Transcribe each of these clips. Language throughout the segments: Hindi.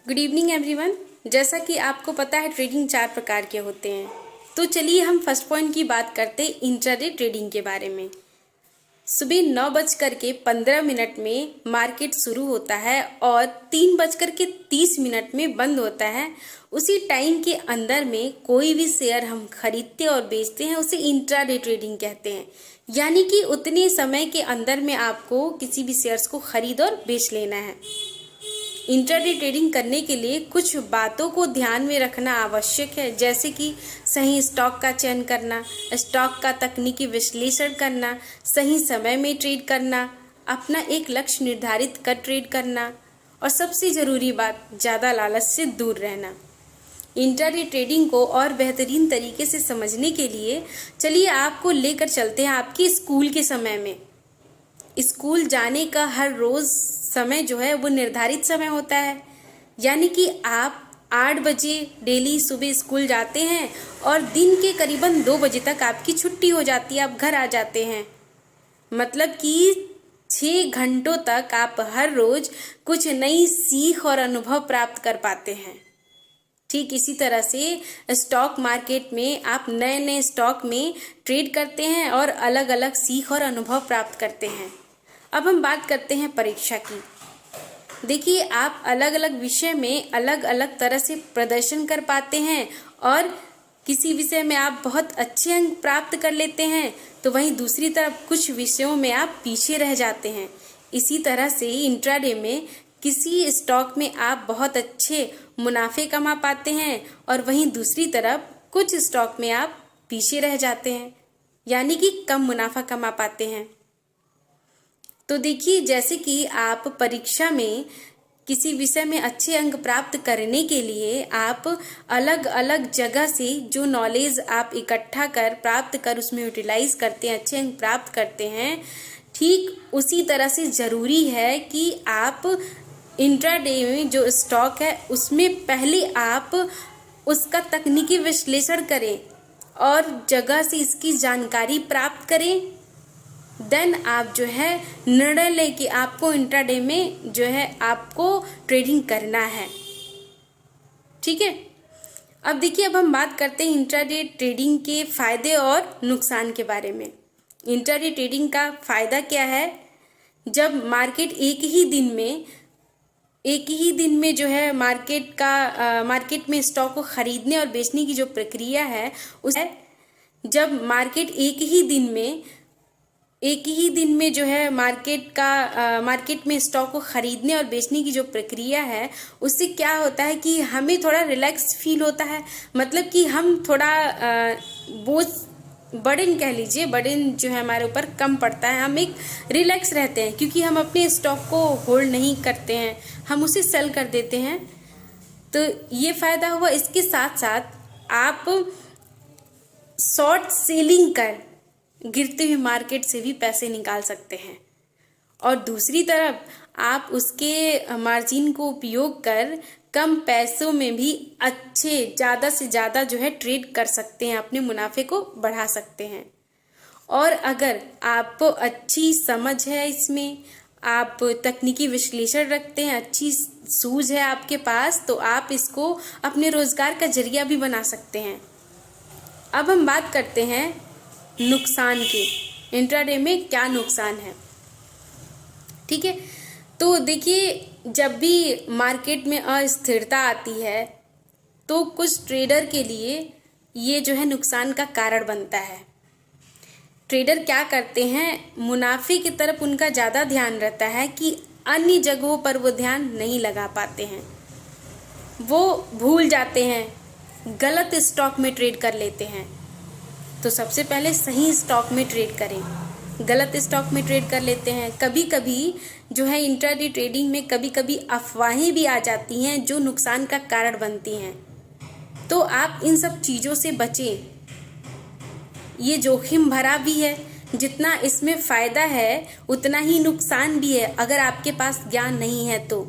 Good evening everyone. जैसा कि आपको पता है ट्रेडिंग 4 प्रकार के होते हैं। तो चलिए हम फर्स्ट पॉइंट की बात करते हैं इंट्राडे ट्रेडिंग के बारे में। सुबह 9:15 में मार्केट शुरू होता है और 3:30 में बंद होता है। उसी टाइम के अंदर में कोई भी शेयर हम खरीदते और बेचते हैं, उसे इंट्राडे ट्रेडिंग कहते हैं। यानी कि उतने समय के अंदर में आपको किसी भी शेयर्स को खरीद और बेच लेना है। इंट्राडे ट्रेडिंग करने के लिए कुछ बातों को ध्यान में रखना आवश्यक है, जैसे कि सही स्टॉक का चयन करना, स्टॉक का तकनीकी विश्लेषण करना, सही समय में ट्रेड करना, अपना एक लक्ष्य निर्धारित कर ट्रेड करना और सबसे ज़रूरी बात, ज़्यादा लालच से दूर रहना। इंट्राडे ट्रेडिंग को और बेहतरीन तरीके से समझने के लिए चलिए आपको लेकर चलते हैं आपके स्कूल के समय में। स्कूल जाने का हर रोज़ समय जो है वो निर्धारित समय होता है, यानी कि आप 8 बजे डेली सुबह स्कूल जाते हैं और दिन के करीबन 2 बजे तक आपकी छुट्टी हो जाती है, आप घर आ जाते हैं। मतलब कि 6 घंटों तक आप हर रोज़ कुछ नई सीख और अनुभव प्राप्त कर पाते हैं। ठीक इसी तरह से स्टॉक मार्केट में आप नए नए स्टॉक में ट्रेड करते हैं और अलग अलग सीख और अनुभव प्राप्त करते हैं। अब हम बात करते हैं परीक्षा की। देखिए, आप अलग अलग विषय में अलग अलग तरह से प्रदर्शन कर पाते हैं और किसी विषय में आप बहुत अच्छे अंक प्राप्त कर लेते हैं, तो वहीं दूसरी तरफ कुछ विषयों में आप पीछे रह जाते हैं। इसी तरह से इंट्राडे में किसी स्टॉक में आप बहुत अच्छे मुनाफे कमा पाते हैं और वहीं दूसरी तरफ कुछ स्टॉक में आप पीछे रह जाते हैं, यानी कि कम मुनाफा कमा पाते हैं। तो देखिए, जैसे कि आप परीक्षा में किसी विषय में अच्छे अंक प्राप्त करने के लिए आप अलग अलग जगह से जो नॉलेज आप इकट्ठा कर प्राप्त कर उसमें यूटिलाइज करते हैं, अच्छे अंक प्राप्त करते हैं, ठीक उसी तरह से ज़रूरी है कि आप इंट्राडे में जो स्टॉक है उसमें पहले आप उसका तकनीकी विश्लेषण करें और जगह से इसकी जानकारी प्राप्त करें। देन आप जो है निर्णय लें कि आपको इंट्राडे में जो है आपको ट्रेडिंग करना है। ठीक है, अब देखिए, अब हम बात करते हैं इंट्राडे ट्रेडिंग के फायदे और नुकसान के बारे में। इंट्राडे ट्रेडिंग का फायदा क्या है? जब मार्केट एक ही दिन में जो है मार्केट में स्टॉक को खरीदने और बेचने की जो प्रक्रिया है जब मार्केट एक ही दिन में जो है मार्केट में स्टॉक को खरीदने और बेचने की जो प्रक्रिया है, उससे क्या होता है कि हमें थोड़ा रिलैक्स फील होता है। मतलब कि हम थोड़ा बोझ बर्डन कह लीजिए, बर्डन जो है हमारे ऊपर कम पड़ता है, हम एक रिलैक्स रहते हैं क्योंकि हम अपने स्टॉक को होल्ड नहीं करते हैं, हम उसे सेल कर देते हैं। तो ये फ़ायदा हुआ। इसके साथ साथ आप शॉर्ट सेलिंग कर गिरते हुए मार्केट से भी पैसे निकाल सकते हैं और दूसरी तरफ आप उसके मार्जिन को उपयोग कर कम पैसों में भी अच्छे ज़्यादा से ज़्यादा जो है ट्रेड कर सकते हैं, अपने मुनाफे को बढ़ा सकते हैं। और अगर आपको अच्छी समझ है, इसमें आप तकनीकी विश्लेषण रखते हैं, अच्छी सूझ है आपके पास, तो आप इसको अपने रोज़गार का जरिया भी बना सकते हैं। अब हम बात करते हैं नुकसान के। इंट्राडे में क्या नुकसान है? ठीक है, तो देखिए, जब भी मार्केट में अस्थिरता आती है तो कुछ ट्रेडर के लिए ये जो है नुकसान का कारण बनता है। ट्रेडर क्या करते हैं, मुनाफे की तरफ उनका ज़्यादा ध्यान रहता है कि अन्य जगहों पर वो ध्यान नहीं लगा पाते हैं, वो भूल जाते हैं, गलत स्टॉक में ट्रेड कर लेते हैं। तो सबसे पहले सही स्टॉक में ट्रेड करें, गलत स्टॉक में ट्रेड कर लेते हैं। कभी कभी जो है इंट्राडे ट्रेडिंग में कभी कभी अफवाहें भी आ जाती हैं जो नुकसान का कारण बनती हैं, तो आप इन सब चीज़ों से बचें। ये जोखिम भरा भी है, जितना इसमें फ़ायदा है उतना ही नुकसान भी है। अगर आपके पास ज्ञान नहीं है तो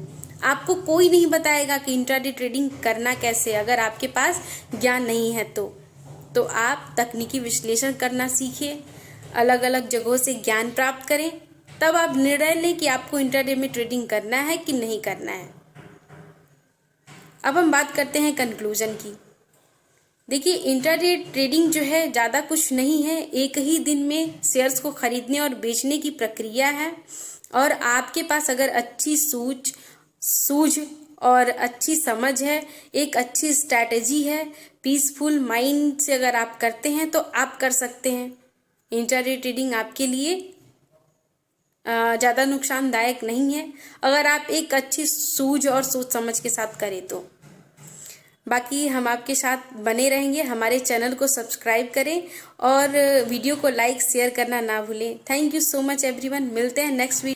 आपको कोई नहीं बताएगा कि इंट्राडे ट्रेडिंग करना कैसे, अगर आपके पास ज्ञान नहीं है तो आप तकनीकी विश्लेषण करना सीखें, अलग अलग जगहों से ज्ञान प्राप्त करें, तब आप निर्णय लें कि आपको इंट्राडे में ट्रेडिंग करना है कि नहीं करना है। अब हम बात करते हैं कंक्लूजन की। देखिए, इंट्राडे ट्रेडिंग जो है ज़्यादा कुछ नहीं है, एक ही दिन में शेयर्स को खरीदने और बेचने की प्रक्रिया है। और आपके पास अगर अच्छी सूझ और अच्छी समझ है, एक अच्छी स्ट्रैटेजी है, पीसफुल माइंड से अगर आप करते हैं तो आप कर सकते हैं। इंट्राडे ट्रेडिंग आपके लिए ज़्यादा नुकसानदायक नहीं है अगर आप एक अच्छी सूझ और सोच समझ के साथ करें तो। बाकी हम आपके साथ बने रहेंगे। हमारे चैनल को सब्सक्राइब करें और वीडियो को लाइक शेयर करना ना भूलें। Thank you so much everyone. मिलते हैं नेक्स्ट वीडियो।